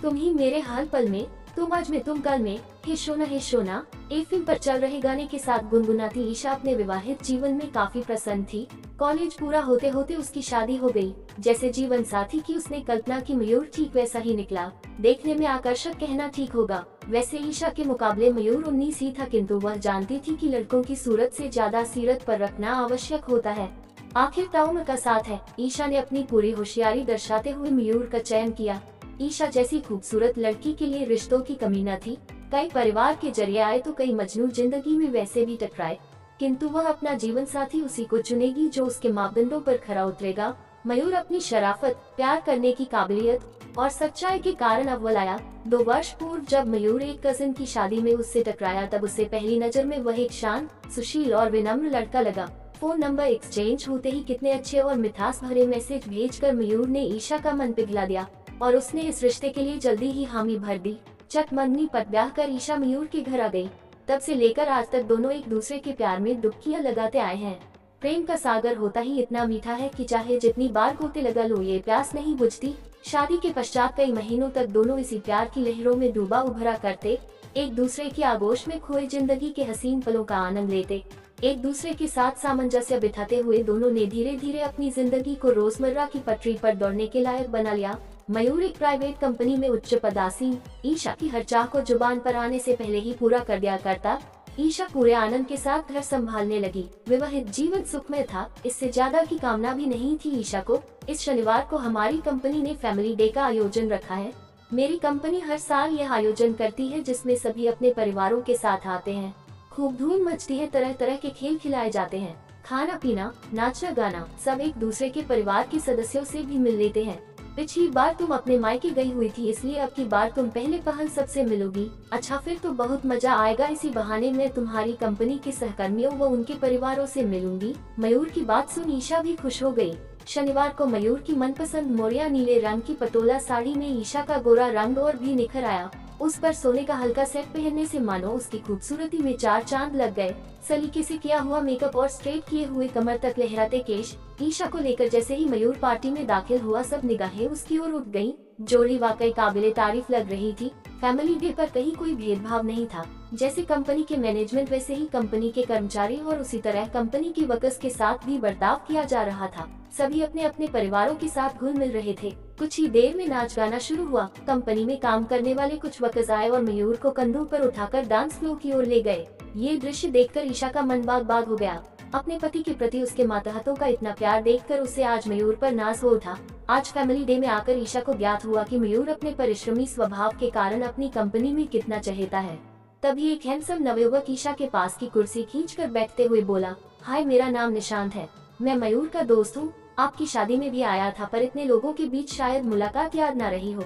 तुम ही मेरे हर पल में, तुम आज में तुम कल में, हे शोना। एफएम पर चल रहे गाने के साथ गुनगुनाती ईशा अपने विवाहित जीवन में काफी प्रसन्न थी। कॉलेज पूरा होते होते उसकी शादी हो गई। जैसे जीवन साथी की उसने कल्पना की मयूर ठीक वैसा ही निकला। देखने में आकर्षक कहना ठीक होगा। वैसे ईशा के मुकाबले मयूर 19 ही था, किंतु वह जानती थी कि लड़कों की सूरत से ज्यादा सीरत पर रखना आवश्यक होता है। आखिर ताउम्र का साथ है। ईशा ने अपनी पूरी होशियारी दर्शाते हुए मयूर का चयन किया। ईशा जैसी खूबसूरत लड़की के लिए रिश्तों की कमी न थी। कई परिवार के जरिए आए तो कई मजनू जिंदगी में वैसे भी टकराए, किंतु वह अपना जीवन साथी उसी को चुनेगी जो उसके मापदंडों पर खरा उतरेगा। मयूर अपनी शराफत, प्यार करने की काबिलियत और सच्चाई के कारण अव्वल आया। 2 वर्ष पूर्व जब मयूर एक कजिन की शादी में उससे टकराया, तब उससे पहली नजर में वह एक शांत, सुशील और विनम्र लड़का लगा। फोन नंबर एक्सचेंज होते ही कितने अच्छे और मिठास भरे मैसेज भेजकर मयूर ने ईशा का मन पिघला दिया और उसने इस रिश्ते के लिए जल्दी ही हामी भर दी। चट मंगनी पर ब्याह कर ईशा मयूर के घर आ गई। तब से लेकर आज तक दोनों एक दूसरे के प्यार में डुबकियां लगाते आए हैं। प्रेम का सागर होता ही इतना मीठा है कि चाहे जितनी बार गोते लगा लो, ये प्यास नहीं बुझती। शादी के पश्चात कई महीनों तक दोनों इसी प्यार की लहरों में डूबा उभरा करते, एक दूसरे की आगोश में खोए जिंदगी के हसीन पलों का आनंद लेते। एक दूसरे के साथ सामंजस्य बिठाते हुए दोनों ने धीरे धीरे अपनी जिंदगी को रोजमर्रा की पटरी पर दौड़ने के लायक बना लिया। मयूर एक प्राइवेट कंपनी में उच्च पदासीन, ईशा की हर चाह को जुबान पर आने से पहले ही पूरा कर दिया करता। ईशा पूरे आनंद के साथ घर संभालने लगी। विवाहित जीवन सुखमय था, इससे ज्यादा की कामना भी नहीं थी ईशा को। इस शनिवार को हमारी कंपनी ने फैमिली डे का आयोजन रखा है। मेरी कंपनी हर साल यह आयोजन करती है, जिसमें सभी अपने परिवारों के साथ आते हैं। खूब धूम मचती है, तरह तरह के खेल खिलाए जाते हैं। खाना पीना, नाचना गाना, सब एक दूसरे के परिवार के सदस्यों से भी मिल लेते हैं। पिछली बार तुम अपने मायके गई हुई थी, इसलिए अब की बार तुम पहले पहल सबसे मिलोगी। अच्छा, फिर तो बहुत मजा आएगा। इसी बहाने मैं तुम्हारी कंपनी के सहकर्मियों व उनके परिवारों से मिलूंगी। मयूर की बात सुन ईशा भी खुश हो गई। शनिवार को मयूर की मनपसंद मोरिया नीले रंग की पटोला साड़ी में ईशा का गोरा रंग और भी निखर आया। उस पर सोने का हल्का सेट पहनने से मानो उसकी खूबसूरती में 4 चांद लग गए। सलीके से किया हुआ मेकअप और स्ट्रेट किए हुए कमर तक लहराते केश। ईशा को लेकर जैसे ही मयूर पार्टी में दाखिल हुआ, सब निगाहें उसकी ओर उठ गईं। जोड़ी वाकई काबिले तारीफ लग रही थी। फैमिली डे पर कहीं कोई भेदभाव नहीं था। जैसे कंपनी के मैनेजमेंट वैसे ही कंपनी के कर्मचारी और उसी तरह कंपनी की वर्कर्स के साथ भी बर्ताव किया जा रहा था। सभी अपने अपने परिवारों के साथ घुल मिल रहे थे। कुछ ही देर में नाच गाना शुरू हुआ। कंपनी में काम करने वाले कुछ वर्कर्स आए और मयूर को कंधों पर उठाकर डांस फ्लोर की ओर ले गए। ये दृश्य देखकर ईशा का मन बाग बाग हो गया। अपने पति के प्रति उसके मातहतों का इतना प्यार देखकर उसे आज मयूर पर नाज हो उठा। आज फैमिली डे में आकर ईशा को ज्ञात हुआ कि मयूर अपने परिश्रमी स्वभाव के कारण अपनी कंपनी में कितना चहेता है। तभी एक हैंडसम नवयुवक ईशा के पास की कुर्सी खींचकर बैठते हुए बोला, हाय, मेरा नाम निशांत है। मैं मयूर का दोस्त हूँ। आपकी शादी में भी आया था, पर इतने लोगों के बीच शायद मुलाकात याद न रही हो।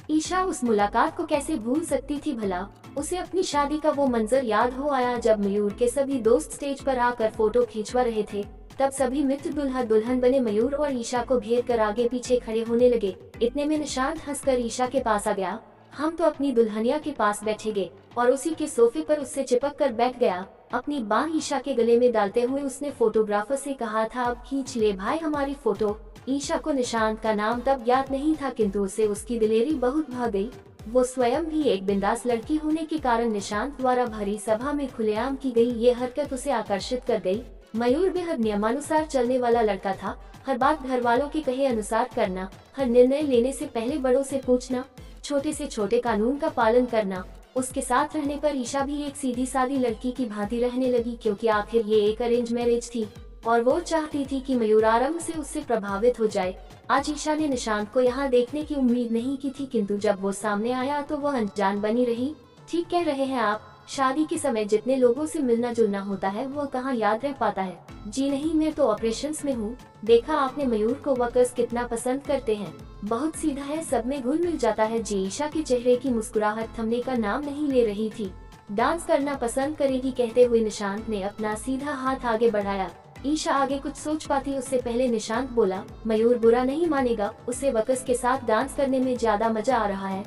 ईशा उस मुलाकात को कैसे भूल सकती थी भला। उसे अपनी शादी का वो मंजर याद हो आया जब मयूर के सभी दोस्त स्टेज पर आकर फोटो खींचवा रहे थे। तब सभी मित्र दुल्हा दुल्हन बने मयूर और ईशा को घेर कर आगे पीछे खड़े होने लगे। इतने में निशांत हंसकर ईशा के पास आ गया। हम तो अपनी दुल्हनिया के पास बैठेंगे, और उसी के सोफे पर उससे चिपक कर बैठ गया। अपनी बांह ईशा के गले में डालते हुए उसने फोटोग्राफर से कहा था, अब खींच ले भाई हमारी फोटो। ईशा को निशांत का नाम तब ज्ञात नहीं था, किंतु उसे उसकी दिलेरी बहुत भा गई। वो स्वयं भी एक बिंदास लड़की होने के कारण निशांत द्वारा भरी सभा में खुलेआम की गई ये हरकत उसे आकर्षित कर गई। मयूर बेहद नियमानुसार चलने वाला लड़का था। हर बात घर वालों के कहे अनुसार करना, हर निर्णय लेने से पहले बड़ों से पूछना, छोटे से छोटे कानून का पालन करना। उसके साथ रहने पर ईशा भी एक सीधी सादी लड़की की भांति रहने लगी, क्योंकि आखिर ये एक अरेंज मैरिज थी और वो चाहती थी कि मयूर आरंभ से उससे प्रभावित हो जाए। आज ईशा ने निशांत को यहाँ देखने की उम्मीद नहीं की थी, किंतु जब वो सामने आया तो वह अनजान बनी रही। ठीक कह रहे हैं आप, शादी के समय जितने लोगों से मिलना जुलना होता है वो कहाँ याद रह पाता है। जी नहीं, मैं तो ऑपरेशंस में हूँ। देखा आपने मयूर को वर्कर्स कितना पसंद करते हैं। बहुत सीधा है, सब में घुल मिल जाता है। जी, ईशा के चेहरे की मुस्कुराहट थमने का नाम नहीं ले रही थी। डांस करना पसंद करेगी कहते हुए निशांत ने अपना सीधा हाथ आगे बढ़ाया। ईशा आगे कुछ सोच पाती उससे पहले निशांत बोला, मयूर बुरा नहीं मानेगा, उसे वर्कर्स के साथ डांस करने में ज्यादा मजा आ रहा है।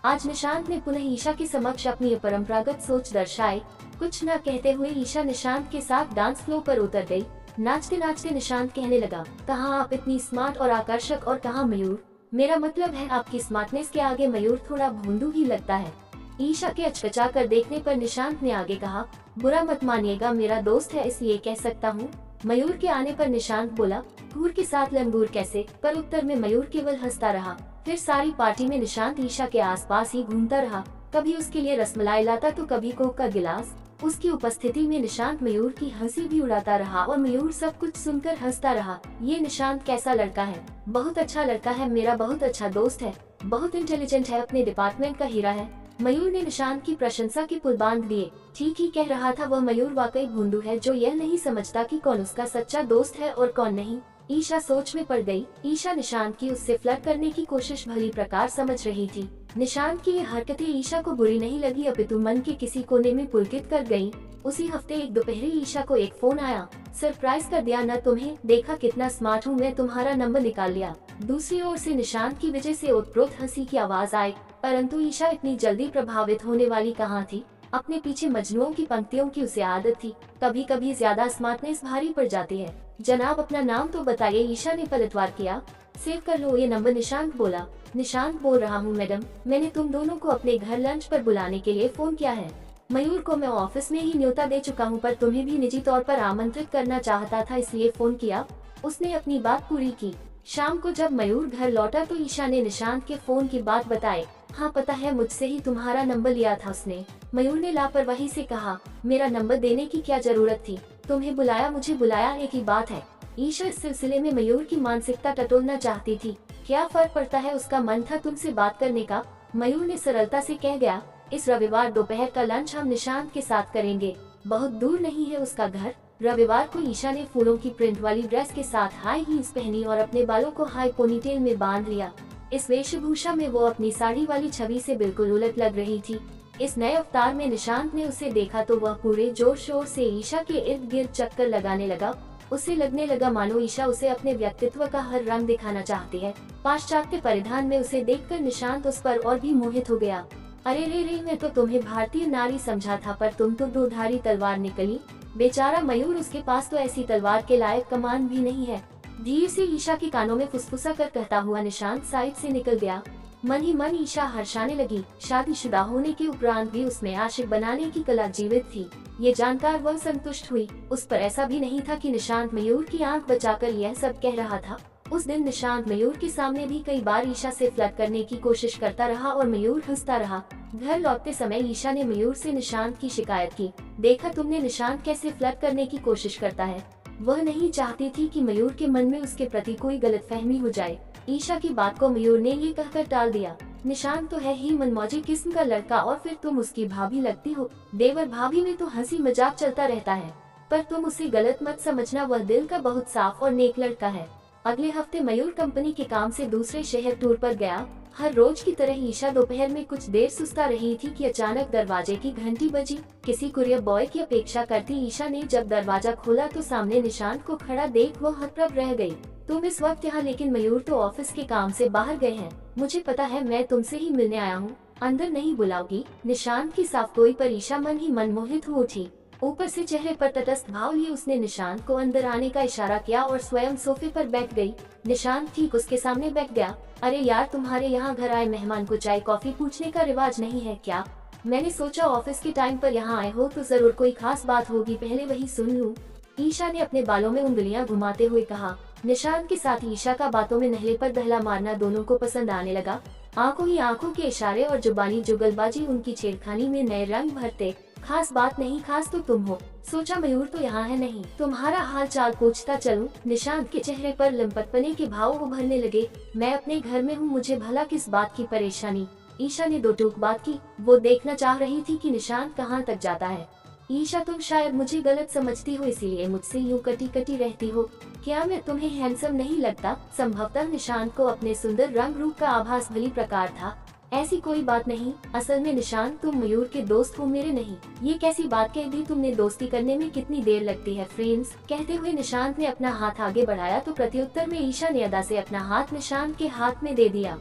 आज निशांत ने पुनः ईशा के समक्ष अपनी अपरंपरागत सोच दर्शाई। कुछ न कहते हुए ईशा निशांत के साथ डांस फ्लोर पर उतर गई। नाचते नाचते निशांत कहने लगा, कहाँ आप इतनी स्मार्ट और आकर्षक, और कहाँ मयूर। मेरा मतलब है आपकी स्मार्टनेस के आगे मयूर थोड़ा भोंदू ही लगता है। ईशा के अचकचा कर देखने पर निशांत ने आगे कहा, बुरा मत मानिएगा, मेरा दोस्त है इसलिए कह सकता हूँ। मयूर के आने पर निशांत बोला, घूर के साथ लंगूर कैसे? पर उत्तर में मयूर केवल हंसता रहा। फिर सारी पार्टी में निशांत ईशा के आसपास ही घूमता रहा, कभी उसके लिए रसमलाई लाता तो कभी कोक का गिलास। उसकी उपस्थिति में निशांत मयूर की हंसी भी उड़ाता रहा और मयूर सब कुछ सुनकर हंसता रहा। ये निशांत कैसा लड़का है? बहुत अच्छा लड़का है, मेरा बहुत अच्छा दोस्त है, बहुत इंटेलिजेंट है, अपने डिपार्टमेंट का हीरा है। मयूर ने निशांत की प्रशंसा के पुल बांध दिए। ठीक ही कह रहा था वह, मयूर वाकई भोंदू है जो यह नहीं समझता कि कौन उसका सच्चा दोस्त है और कौन नहीं। ईशा सोच में पड़ गई। ईशा निशांत की उससे फ्लर्ट करने की कोशिश भली प्रकार समझ रही थी। निशांत की ये हरकतें ईशा को बुरी नहीं लगी, अपितु मन के किसी कोने में पुलकित कर गयी। उसी हफ्ते एक दोपहरी ईशा को एक फोन आया। सरप्राइज कर दिया न तुम्हें? देखा कितना स्मार्ट हूँ मैं, तुम्हारा नंबर निकाल लिया। दूसरी ओर से निशांत की वजह से ओतप्रोत हंसी की आवाज आई, परंतु ईशा इतनी जल्दी प्रभावित होने वाली कहाँ थी। अपने पीछे मजनुओं की पंक्तियों की उसे आदत थी, कभी कभी ज्यादा स्मार्टनेस भारी पड़ जाती है। जनाब अपना नाम तो बताइए, ईशा ने पलटवार किया। सेव कर लो ये नंबर, निशांत बोला। निशांत बोल रहा हूँ मैडम, मैंने तुम दोनों को अपने घर लंच पर बुलाने के लिए फोन किया है। मयूर को मैं ऑफिस में ही न्योता दे चुका हूँ, पर तुम्हें भी निजी तौर पर आमंत्रित करना चाहता था इसलिए फोन किया। उसने अपनी बात पूरी की। शाम को जब मयूर घर लौटा तो ईशा ने निशांत के फोन की बात बताई। हाँ पता है, मुझसे ही तुम्हारा नंबर लिया था उसने। मयूर ने लापरवाही से कहा, मेरा नंबर देने की क्या जरूरत थी? तुम्हें बुलाया, मुझे बुलाया, एक ही बात है। ईशा इस सिलसिले में मयूर की मानसिकता टटोलना चाहती थी। क्या फर्क पड़ता है, उसका मन था तुमसे बात करने का। मयूर ने सरलता से कह गया, इस रविवार दोपहर का लंच हम निशांत के साथ करेंगे, बहुत दूर नहीं है उसका घर। रविवार को ईशा ने फूलों की प्रिंट वाली ड्रेस के साथ हाई हील्स पहनी और अपने बालों को हाई पोनीटेल में बांध लिया। इस वेशभूषा में वो अपनी साड़ी वाली छवि से बिल्कुल उलट लग रही थी। इस नए अवतार में निशांत ने उसे देखा तो वह पूरे जोर शोर से ईशा के इर्द गिर्द चक्कर लगाने लगा। उसे लगने लगा मानो ईशा उसे अपने व्यक्तित्व का हर रंग दिखाना चाहती है। पाश्चात्य परिधान में उसे देखकर निशांत उस पर और भी मोहित हो गया। अरे रे, मैं तो तुम्हें भारतीय नारी समझा था, पर तुम तो दोधारी तलवार निकली। बेचारा मयूर, उसके पास तो ऐसी तलवार के लायक कमान भी नहीं है। धीरे से ईशा के कानों में फुसफुसा कर कहता हुआ निशांत साइड से निकल गया। मन ही मन ईशा हर्षाने लगी। शादीशुदा होने के उपरांत भी उसमें आशिक बनाने की कला जीवित थी। ये जानकर वह संतुष्ट हुई। उस पर ऐसा भी नहीं था कि निशांत मयूर की आंख बचाकर यह सब कह रहा था। उस दिन निशांत मयूर के सामने भी कई बार ईशा से फ्लर्ट करने की कोशिश करता रहा और मयूर हंसता रहा। घर लौटते समय ईशा ने मयूर से निशांत की शिकायत की। देखा तुमने निशांत कैसे फ्लर्ट करने की कोशिश करता है। वह नहीं चाहती थी कि मयूर के मन में उसके प्रति कोई गलतफहमी हो जाए। ईशा की बात को मयूर ने ये कहकर टाल दिया, निशांत तो है ही मनमौजी किस्म का लड़का और फिर तुम उसकी भाभी लगती हो। देवर भाभी में तो हंसी मजाक चलता रहता है, पर तुम उसे गलत मत समझना, वह दिल का बहुत साफ और नेक लड़का है। अगले हफ्ते मयूर कंपनी के काम से दूसरे शहर टूर पर गया। हर रोज की तरह ईशा दोपहर में कुछ देर सुस्ता रही थी कि अचानक दरवाजे की घंटी बजी। किसी कुरियर बॉय की अपेक्षा करती ईशा ने जब दरवाजा खोला तो सामने निशांत को खड़ा देख वह हतप्रभ रह गई। तुम इस वक्त यहाँ? लेकिन मयूर तो ऑफिस के काम से बाहर गए हैं। मुझे पता है, मैं तुमसे ही मिलने आया हूँ। अंदर नहीं बुलाओगी? निशांत की साफ गोई पर ईशा मन ही मन मोहित हो उठी। ऊपर से चेहरे पर तटस्थ भाव लिए उसने निशांत को अंदर आने का इशारा किया और स्वयं सोफे पर बैठ गई। निशांत ठीक उसके सामने बैठ गया। अरे यार, तुम्हारे यहाँ घर आए मेहमान को चाय कॉफी पूछने का रिवाज नहीं है क्या? मैंने सोचा ऑफिस के टाइम पर यहाँ आए हो तो जरूर कोई खास बात होगी, पहले वही सुन लूं। ईशा ने अपने बालों में उंगलियां घुमाते हुए कहा। निशांत के साथ ईशा का बातों में नहले पर दहला मारना दोनों को पसंद आने लगा। आंखों ही आंखों के इशारे और जुबानी जुगलबाजी उनकी छेड़खानी में नए रंग भरते। खास बात नहीं, खास तो तुम हो। सोचा मयूर तो यहाँ है नहीं, तुम्हारा हाल चाल पूछता चलूं। निशांत के चेहरे पर लंपटपने के भाव उभरने लगे। मैं अपने घर में हूँ, मुझे भला किस बात की परेशानी? ईशा ने दो टूक बात की। वो देखना चाह रही थी कि निशांत कहाँ तक जाता है। ईशा, तुम शायद मुझे गलत समझती हो, इसीलिए मुझसे यूँ कटी कटी रहती हो। क्या मैं तुम्हें हैंडसम नहीं लगता? संभवतः निशांत को अपने सुंदर रंग रूप का आभास भली प्रकार था। ऐसी कोई बात नहीं, असल में निशांत तुम मयूर के दोस्त हो, मेरे नहीं। ये कैसी बात कह दी तुमने? दोस्ती करने में कितनी देर लगती है फ्रेंड्स। कहते हुए निशांत ने अपना हाथ आगे बढ़ाया तो प्रत्युत्तर में ईशा ने अदा से अपना हाथ निशांत के हाथ में दे दिया।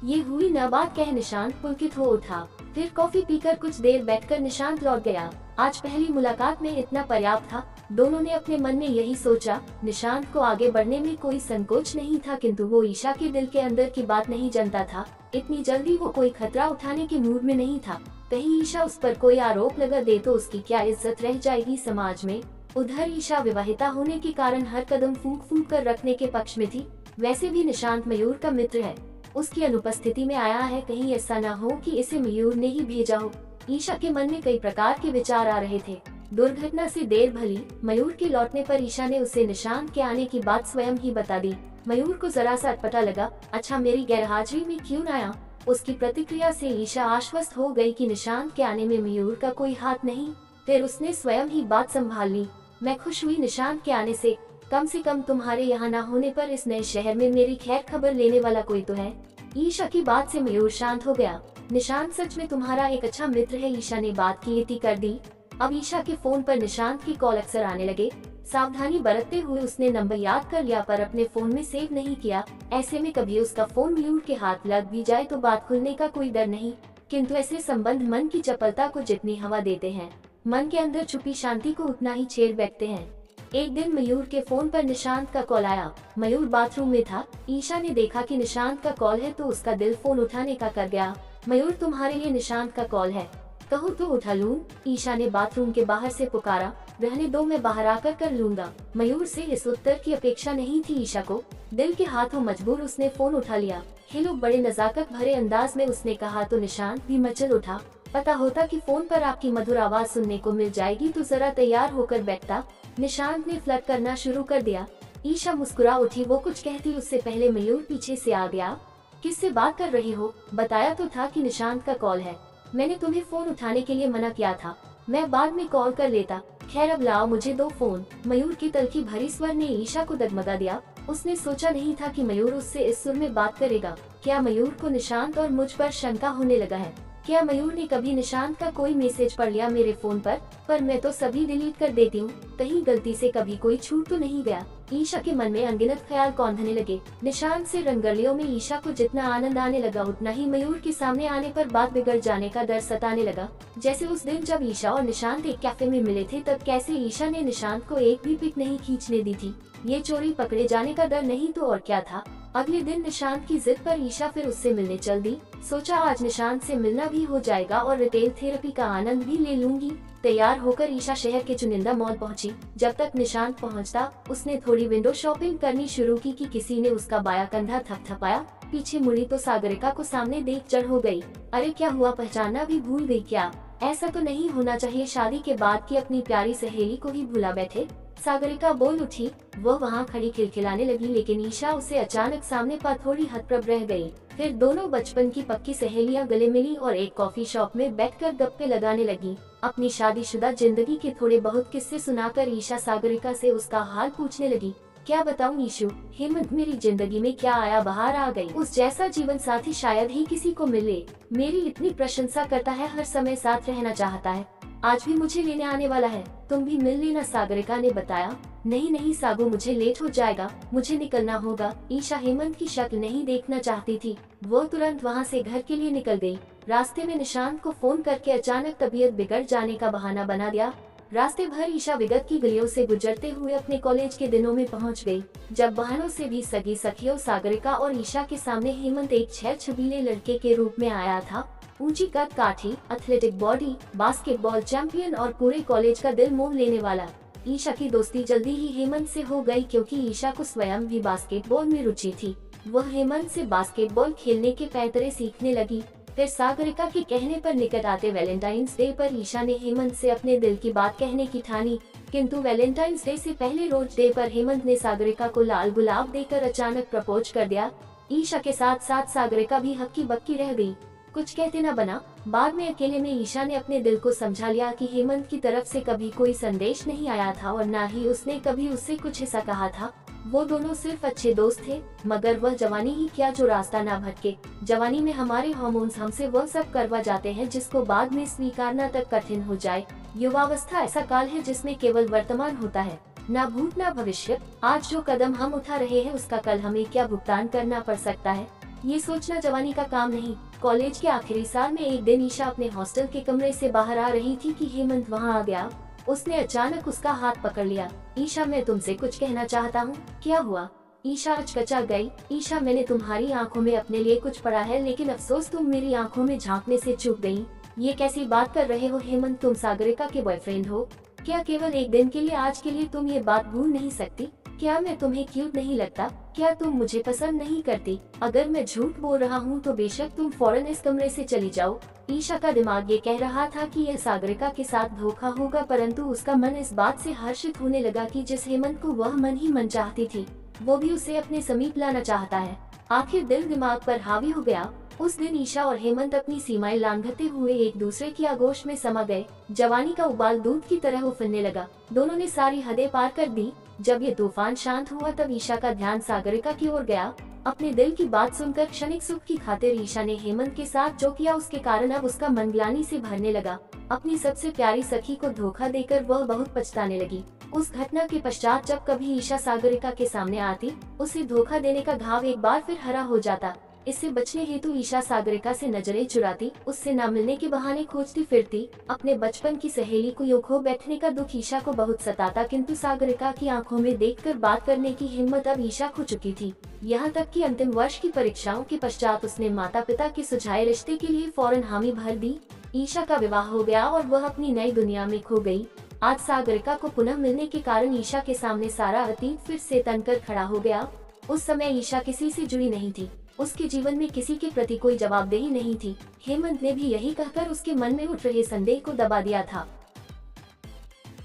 ये हुई न बात कह निशांत पुलकित हो उठा। फिर कॉफी पीकर कुछ देर बैठकर निशांत लौट गया। आज पहली मुलाकात में इतना पर्याप्त था। दोनों ने अपने मन में यही सोचा। निशांत को आगे बढ़ने में कोई संकोच नहीं था, किंतु वो ईशा के दिल के अंदर की बात नहीं जानता था। इतनी जल्दी वो कोई खतरा उठाने के मूड में नहीं था। कहीं ईशा उस पर कोई आरोप लगा दे तो उसकी क्या इज्जत रह जाएगी समाज में। उधर ईशा विवाहिता होने के कारण हर कदम फूंक फूंक कर रखने के पक्ष में थी। वैसे भी निशांत मयूर का मित्र है, उसकी अनुपस्थिति में आया है, कहीं ऐसा न हो कि इसे मयूर ने ही भेजा हो। ईशा के मन में कई प्रकार के विचार आ रहे थे। दुर्घटना से देर भली, मयूर के लौटने पर ईशा ने उसे निशांत के आने की बात स्वयं ही बता दी। मयूर को जरा सा अटपटा लगा। अच्छा, मेरी गैरहाजिरी में क्यों न आया? उसकी प्रतिक्रिया से ईशा आश्वस्त हो गई कि निशांत के आने में मयूर का कोई हाथ नहीं। फिर उसने स्वयं ही बात संभाल ली। मैं खुश हुई निशांत के आने से कम तुम्हारे यहाँ न होने पर इस नए शहर में मेरी खैर खबर लेने वाला कोई तो है। ईशा की बात से मयूर शांत हो गया। निशांत सच में तुम्हारा एक अच्छा मित्र है, ईशा ने बात की इति कर दी। अब ईशा के फोन पर निशांत की कॉल अक्सर आने लगे। सावधानी बरतते हुए उसने नंबर याद कर लिया पर अपने फोन में सेव नहीं किया। ऐसे में कभी उसका फोन मयूर के हाथ लग भी जाए तो बात खुलने का कोई डर नहीं। किंतु ऐसे संबंध मन की चपलता को जितनी हवा देते हैं, मन के अंदर छुपी शांति को उतना ही छेड़ बैठते हैं। एक दिन मयूर के फोन पर निशांत का कॉल आया। मयूर बाथरूम में था। ईशा ने देखा कि निशांत का कॉल है तो उसका दिल फोन उठाने का कर गया। मयूर, तुम्हारे लिए निशांत का कॉल है, कहो तो उठा लूं? ईशा ने बाथरूम के बाहर से पुकारा। रहने दो, मैं बाहर आकर कर लूंगा। मयूर से इस उत्तर की अपेक्षा नहीं थी ईशा को। दिल के हाथों मजबूर उसने फोन उठा लिया। हेलो, बड़े नजाकत भरे अंदाज में उसने कहा तो निशांत भी मचल उठा। पता होता कि फोन पर आपकी मधुर आवाज सुनने को मिल जाएगी तो जरा तैयार होकर बैठता। निशांत ने फ्लर्ट करना शुरू कर दिया। ईशा मुस्कुरा उठी। वो कुछ कहती उससे पहले मयूर पीछे से आ गया। किससे बात कर रही हो? बताया तो था कि निशांत का कॉल है। मैंने तुम्हें फोन उठाने के लिए मना किया था, मैं बाद में कॉल कर लेता। खैर अब लाओ मुझे दो फोन। मयूर की तल्खी भरी स्वर ने ईशा को डगमगा दिया। उसने सोचा नहीं था कि मयूर उससे इस सुर में बात करेगा। क्या मयूर को निशांत और मुझ पर शंका होने लगा है? क्या मयूर ने कभी निशांत का कोई मैसेज पढ़ लिया मेरे फोन पर मैं तो सभी डिलीट कर देती हूँ, कहीं गलती से कभी कोई छूट तो नहीं गया। ईशा के मन में अनगिनत ख्याल कौंधने लगे। निशांत से रंगरलियों में ईशा को जितना आनंद आने लगा उतना ही मयूर के सामने आने पर बात बिगड़ जाने का डर सताने लगा। जैसे उस दिन जब ईशा और निशांत एक कैफे में मिले थे, तब कैसे ईशा ने निशांत को एक भी पिक नहीं खींचने दी थी। ये चोरी पकड़े जाने का डर नहीं तो और क्या था। अगले दिन निशांत की जिद पर ईशा फिर उससे मिलने चल दी। सोचा आज निशांत से मिलना भी हो जाएगा और रिटेल थेरेपी का आनंद भी ले लूंगी। तैयार होकर ईशा शहर के चुनिंदा मॉल पहुंची। जब तक निशांत पहुंचता उसने थोड़ी विंडो शॉपिंग करनी शुरू की कि किसी ने उसका बाया कंधा थपथपाया। पीछे मुड़ी तो सागरिका को सामने देख चढ़ हो गई। अरे क्या हुआ, पहचानना भी भूल गई क्या? ऐसा तो नहीं होना चाहिए, शादी के बाद की अपनी प्यारी सहेली को ही भुला बैठे। सागरिका बोल उठी। वह वहाँ खड़ी खिलखिलाने लगी, लेकिन ईशा उसे अचानक सामने पा थोड़ी हतप्रभ रह गई। फिर दोनों बचपन की पक्की सहेलियां गले मिली और एक कॉफी शॉप में बैठकर गप्पे लगाने लगी। अपनी शादीशुदा जिंदगी के थोड़े बहुत किस्से सुनाकर ईशा सागरिका से उसका हाल पूछने लगी। क्या बताऊं ईशु, हेमंत मेरी जिंदगी में क्या आया बहार आ गई। उस जैसा जीवन साथी शायद ही किसी को मिले। मेरी इतनी प्रशंसा करता है, हर समय साथ रहना चाहता है। आज भी मुझे लेने आने वाला है, तुम भी मिल लेना, सागरिका ने बताया। नहीं नहीं सागू, मुझे लेट हो जाएगा, मुझे निकलना होगा। ईशा हेमंत की शक्ल नहीं देखना चाहती थी। वो तुरंत वहाँ से घर के लिए निकल गई। रास्ते में निशांत को फोन करके अचानक तबीयत बिगड़ जाने का बहाना बना दिया। रास्ते भर ईशा विगत की गलियों से गुजरते हुए अपने कॉलेज के दिनों में पहुंच गई, जब बहनों से भी सगी सखियों सागरिका और ईशा के सामने हेमंत एक छबीले लड़के के रूप में आया था। ऊंची कद काठी, एथलेटिक बॉडी, बास्केटबॉल चैंपियन और पूरे कॉलेज का दिल मोह लेने वाला। ईशा की दोस्ती जल्दी ही हेमंत से हो गई, क्योंकि ईशा को स्वयं भी बास्केटबॉल में रुचि थी। वह हेमंत से बास्केटबॉल खेलने के पैतरे सीखने लगी। फिर सागरिका के कहने पर निकट आते वैलेंटाइंस डे पर ईशा ने हेमंत से अपने दिल की बात कहने की ठानी। किंतु वैलेंटाइंस डे से पहले रोज डे पर हेमंत ने सागरिका को लाल गुलाब देकर अचानक प्रपोज कर दिया। ईशा के साथ साथ सागरिका भी हक्की बक्की रह गई, कुछ कहते न बना। बाद में अकेले में ईशा ने अपने दिल को समझा लिया कि हेमंत की तरफ से कभी कोई संदेश नहीं आया था और न ही उसने कभी उससे कुछ ऐसा कहा था। वो दोनों सिर्फ अच्छे दोस्त थे, मगर वह जवानी ही क्या जो रास्ता ना भटके। जवानी में हमारे हार्मोन्स हमसे वह सब करवा जाते हैं जिसको बाद में स्वीकारना तक कठिन हो जाए। युवावस्था ऐसा काल है जिसमें केवल वर्तमान होता है, ना भूत ना भविष्य। आज जो कदम हम उठा रहे हैं उसका कल हमें क्या भुगतान करना पड़ सकता है। ये सोचना जवानी का काम नहीं। कॉलेज के आखिरी साल में एक दिन ईशा अपने हॉस्टल के कमरे से बाहर आ रही थी कि हेमंत वहाँ आ गया। उसने अचानक उसका हाथ पकड़ लिया। ईशा, मैं तुमसे कुछ कहना चाहता हूँ। क्या हुआ? ईशा अचकचा गई। ईशा, मैंने तुम्हारी आंखों में अपने लिए कुछ पढ़ा है, लेकिन अफसोस तुम मेरी आंखों में झांकने से चूक गई। ये कैसी बात कर रहे हो हेमंत? तुम सागरिका के बॉयफ्रेंड हो। क्या केवल एक दिन के लिए, आज के लिए तुम ये बात भूल नहीं सकती? क्या मैं तुम्हें क्यूट नहीं लगता? क्या तुम मुझे पसंद नहीं करती? अगर मैं झूठ बोल रहा हूँ तो बेशक तुम फौरन इस कमरे से चली जाओ। ईशा का दिमाग ये कह रहा था कि यह सागरिका के साथ धोखा होगा, परंतु उसका मन इस बात से हर्षित होने लगा कि जिस हेमंत को वह मन ही मन चाहती थी, वो भी उसे अपने समीप लाना चाहता है। आखिर दिल दिमाग पर हावी हो गया। उस दिन ईशा और हेमंत अपनी सीमाएं लांघते हुए एक दूसरे की आगोश में समा गए। जवानी का उबाल दूध की तरह उफनने लगा। दोनों ने सारी हदें पार कर दी। जब ये तूफान शांत हुआ तब ईशा का ध्यान सागरिका की ओर गया। अपने दिल की बात सुनकर क्षणिक सुख की खातिर ईशा ने हेमंत के साथ जो किया, उसके कारण अब उसका मन ग्लानि से भरने लगा। अपनी सबसे प्यारी सखी को धोखा देकर वह बहुत पछताने लगी। उस घटना के पश्चात जब कभी ईशा सागरिका के सामने आती, उसे धोखा देने का घाव एक बार फिर हरा हो जाता। इससे बचने हेतु ईशा सागरिका से नजरें चुराती, उससे न मिलने के बहाने खोजती फिरती। अपने बचपन की सहेली को यूं खो बैठने का दुख ईशा को बहुत सताता, किंतु सागरिका की आंखों में देखकर बात करने की हिम्मत अब ईशा खो चुकी थी। यहाँ तक कि अंतिम वर्ष की परीक्षाओं के पश्चात उसने माता पिता के सुझाए रिश्ते के लिए फौरन हामी भर दी। ईशा का विवाह हो गया और वह अपनी नई दुनिया में खो गई। आज सागरिका को पुनः मिलने के कारण ईशा के सामने सारा अतीत फिर से तनकर खड़ा हो गया। उस समय ईशा किसी से जुड़ी नहीं थी। उसके जीवन में किसी के प्रति कोई जवाबदेही नहीं थी। हेमंत ने भी यही कहकर उसके मन में उठ रहे संदेह को दबा दिया था।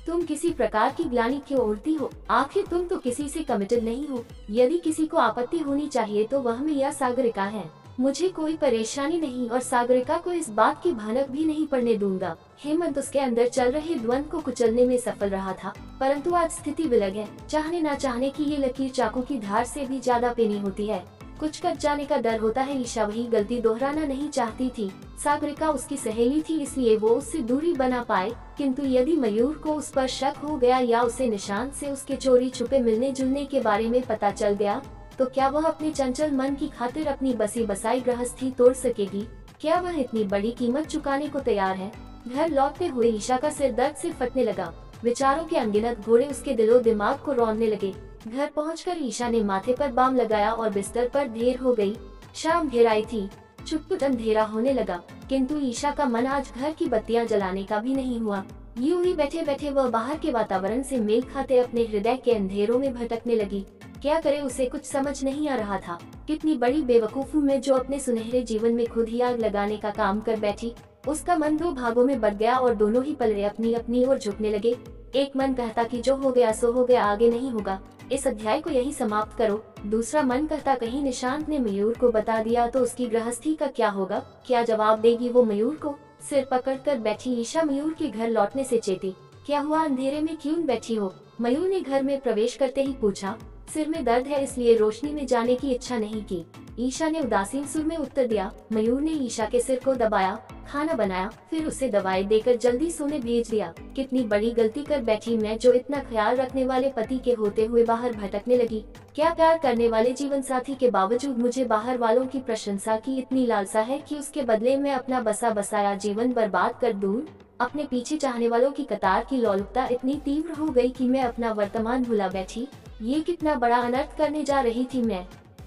तुम किसी प्रकार की ग्लानि क्यों ओढ़ती हो? आखिर तुम तो किसी से कमिटेड नहीं हो। यदि किसी को आपत्ति होनी चाहिए तो वह मैं या सागरिका है। मुझे कोई परेशानी नहीं और सागरिका को इस बात की भनक भी नहीं पड़ने दूंगा। हेमंत उसके अंदर चल रहे द्वंद को कुचलने में सफल रहा था, परंतु आज स्थिति विलग है। चाहने न चाहने की ये लकीर चाकू की धार से भी ज्यादा पेनी होती है। कुछ कट जाने का डर होता है। ईशा वही गलती दोहराना नहीं चाहती थी। सागरिका उसकी सहेली थी, इसलिए वो उससे दूरी बना पाए, किंतु यदि मयूर को उस पर शक हो गया या उसे निशांत से उसके चोरी छुपे मिलने जुलने के बारे में पता चल गया, तो क्या वह अपने चंचल मन की खातिर अपनी बसी बसाई गृहस्थी तोड़ सकेगी? क्या वह इतनी बड़ी कीमत चुकाने को तैयार है? घर लौटते हुए ईशा का सिर दर्द से फटने लगा। विचारों के अनगिनत घोड़े उसके दिलो दिमाग को रौंदने लगे। घर पहुंचकर ईशा ने माथे पर बाम लगाया और बिस्तर पर ढेर हो गई। शाम घेर आई थी। छुटपुट अंधेरा होने लगा, किंतु ईशा का मन आज घर की बत्तियां जलाने का भी नहीं हुआ। यूं ही बैठे बैठे वह बाहर के वातावरण से मेल खाते अपने हृदय के अंधेरों में भटकने लगी। क्या करे, उसे कुछ समझ नहीं आ रहा था। कितनी बड़ी बेवकूफ हूँ मैं जो अपने सुनहरे जीवन में खुद ही आग लगाने का काम कर बैठी। उसका मन दो भागों में बट गया और दोनों ही पलड़े अपनी अपनी ओर झुकने लगे। एक मन कहता कि जो हो गया सो हो गया, आगे नहीं होगा, इस अध्याय को यही समाप्त करो। दूसरा मन कहता कहीं निशांत ने मयूर को बता दिया तो उसकी गृहस्थी का क्या होगा? क्या जवाब देगी वो मयूर को? सिर पकड़कर बैठी ईशा मयूर के घर लौटने से चेती। क्या हुआ, अंधेरे में क्यों बैठी हो? मयूर ने घर में प्रवेश करते ही पूछा। सिर में दर्द है, इसलिए रोशनी में जाने की इच्छा नहीं की। ईशा ने उदासीन सुर में उत्तर दिया। मयूर ने ईशा के सिर को दबाया, खाना बनाया, फिर उसे दवाई देकर जल्दी सोने भेज दिया। कितनी बड़ी गलती कर बैठी मैं जो इतना ख्याल रखने वाले पति के होते हुए बाहर भटकने लगी। क्या प्यार करने वाले जीवन साथी के बावजूद मुझे बाहर वालों की प्रशंसा की इतनी लालसा है कि उसके बदले में अपना बसा बसाया जीवन बर्बाद कर दूं? अपने पीछे चाहने वालों की कतार की लोलुपता इतनी तीव्र हो गई कि मैं अपना वर्तमान भुला बैठी। ये कितना बड़ा अनर्थ करने जा रही थी मैं।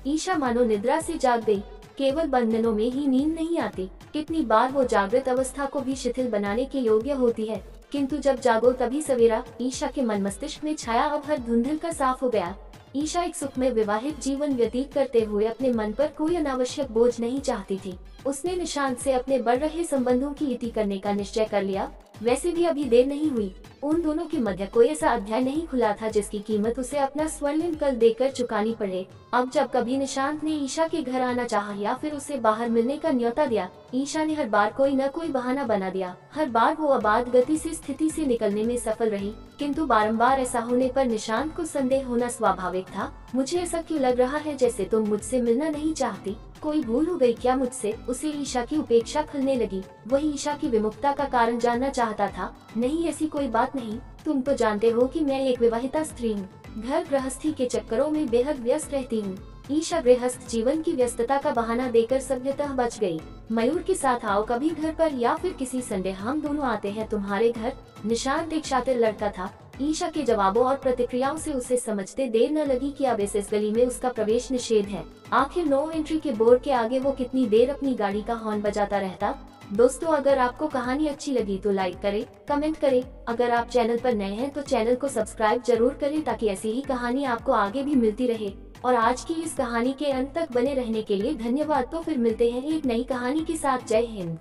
ईशा मानो निद्रा से जाग गई। केवल बंधनों में ही नींद नहीं आती, कितनी बार वो जागृत अवस्था को भी शिथिल बनाने के योग्य होती है, किंतु जब जागो तभी सवेरा। ईशा के मन मस्तिष्क में छाया अब हर धुंधल का साफ हो गया। ईशा एक सुखमय विवाहित जीवन व्यतीत करते हुए अपने मन पर कोई अनावश्यक बोझ नहीं चाहती थी। उसने निशांत से अपने बढ़ रहे संबंधों की इति करने का निश्चय कर लिया। वैसे भी अभी देर नहीं हुई। उन दोनों के मध्य कोई ऐसा अध्याय नहीं खुला था जिसकी कीमत उसे अपना स्वर्णिम कल देकर चुकानी पड़े। अब जब कभी निशांत ने ईशा के घर आना चाहा या फिर उसे बाहर मिलने का न्योता दिया, ईशा ने हर बार कोई न कोई बहाना बना दिया। हर बार वो अबाध गति से स्थिति से निकलने में सफल रही, किंतु बारंबार ऐसा होने पर निशांत को संदेह होना स्वाभाविक था। मुझे ऐसा क्यों लग रहा है जैसे तुम मुझसे मिलना नहीं चाहती? कोई भूल हो गई क्या मुझसे? उसे ईशा की उपेक्षा खलने लगी। वही ईशा की विमुखता का कारण जानना चाहता था। नहीं, ऐसी कोई बात नहीं। तुम तो जानते हो कि मैं एक विवाहिता स्त्री हूँ, घर गृहस्थी के चक्करों में बेहद व्यस्त रहती हूँ। ईशा गृहस्थ जीवन की व्यस्तता का बहाना देकर सभ्यतः बच गई। मयूर के साथ आओ कभी घर पर या फिर किसी संडे हम दोनों आते हैं तुम्हारे घर। निशांत एक शातिर लड़का था। ईशा के जवाबों और प्रतिक्रियाओं से उसे समझते देर न लगी कि अब इस गली में उसका प्रवेश निषेध है। आखिर नो एंट्री के बोर्ड के आगे वो कितनी देर अपनी गाड़ी का हॉर्न बजाता रहता। दोस्तों, अगर आपको कहानी अच्छी लगी तो लाइक करें, कमेंट करें। अगर आप चैनल पर नए हैं तो चैनल को सब्सक्राइब जरूर करें ताकि ऐसी ही कहानी आपको आगे भी मिलती रहे। और आज की इस कहानी के अंत तक बने रहने के लिए धन्यवाद। तो फिर मिलते हैं एक नई कहानी के साथ। जय हिंद।